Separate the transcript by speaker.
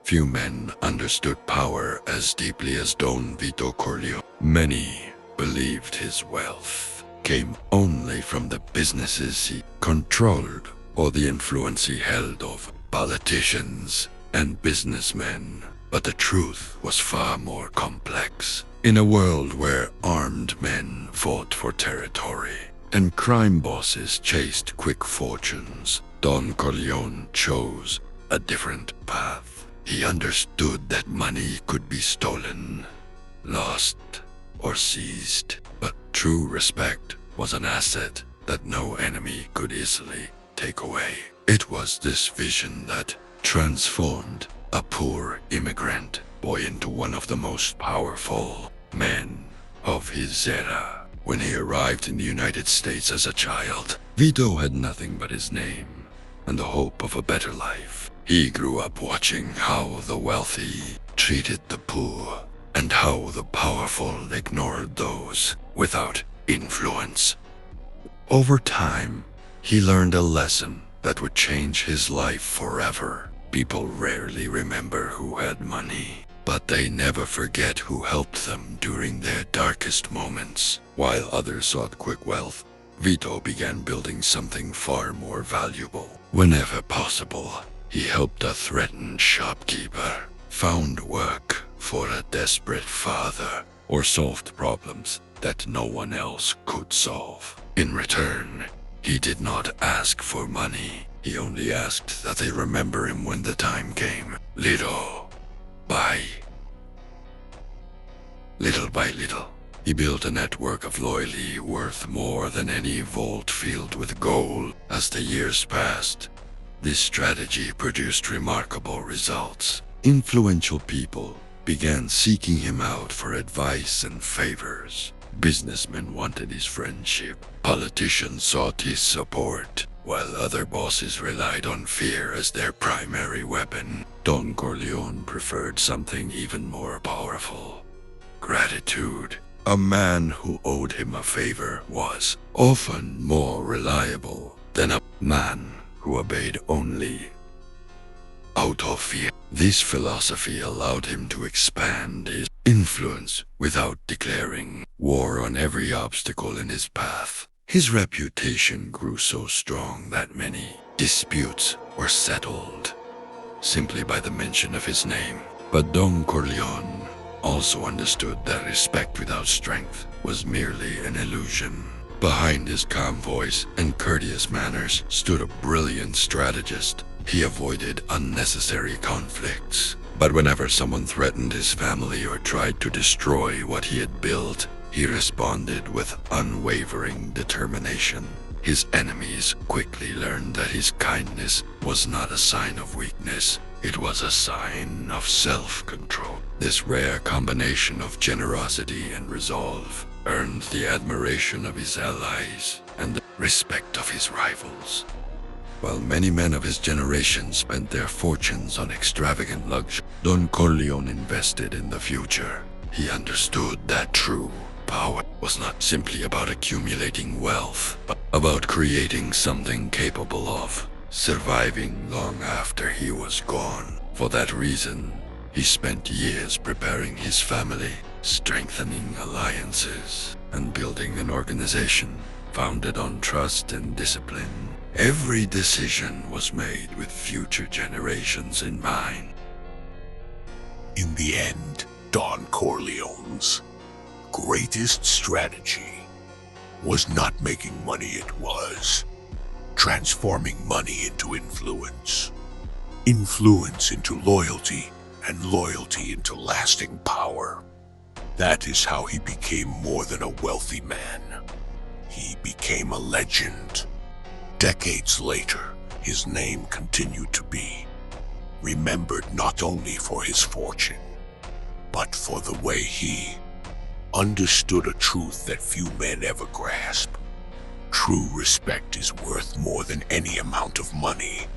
Speaker 1: Few men understood power as deeply as Don Vito Corleone. Many believed his wealth came only from the businesses he controlled or the influence he held over politicians and businessmen. But the truth was far more complex. In a world where armed men fought for territory and crime bosses chased quick fortunes, Don Corleone chose a different path. He understood that money could be stolen, lost, or seized, but true respect was an asset that no enemy could easily take away. It was this vision that transformed a poor immigrant boy into one of the most powerful men of his era. When he arrived in the United States as a child, Vito had nothing but his name and the hope of a better life. He grew up watching how the wealthy treated the poor and how the powerful ignored those without influence. Over time, he learned a lesson that would change his life forever. People rarely remember who had money, but they never forget who helped them during their darkest moments. While others sought quick wealth, Vito began building something far more valuable. Whenever possible, he helped a threatened shopkeeper, found work for a desperate father, or solved problems that no one else could solve. In return, he did not ask for money. He only asked that they remember him when the time came. Little by little, he built a network of loyalty worth more than any vault filled with gold. As the years passed, this strategy produced remarkable results. Influential people began seeking him out for advice and favors. Businessmen wanted his friendship. Politicians sought his support, while other bosses relied on fear as their primary weapon. Don Corleone preferred something even more powerful: gratitude. A man who owed him a favor was often more reliable than a man who obeyed only out of fear. This philosophy allowed him to expand his influence without declaring war on every obstacle in his path. His reputation grew so strong that many disputes were settled simply by the mention of his name. But Don Corleone also understood that respect without strength was merely an illusion. Behind his calm voice and courteous manners stood a brilliant strategist. He avoided unnecessary conflicts, but whenever someone threatened his family or tried to destroy what he had built, he responded with unwavering determination. His enemies quickly learned that his kindness was not a sign of weakness. It was a sign of self-control. This rare combination of generosity and resolve earned the admiration of his allies and the respect of his rivals. While many men of his generation spent their fortunes on extravagant luxury, Don Corleone invested in the future. He understood that true power was not simply about accumulating wealth, but about creating something capable of surviving long after he was gone. For that reason, he spent years preparing his family, strengthening alliances, and building an organization founded on trust and discipline. Every decision was made with future generations in mind.
Speaker 2: In the end, Don Corleone's greatest strategy was not making money, it was transforming money into influence, influence into loyalty, and loyalty into lasting power. That is how he became more than a wealthy man. He became a legend. Decades later, his name continued to be remembered not only for his fortune, but for the way he understood a truth that few men ever grasp. True respect is worth more than any amount of money.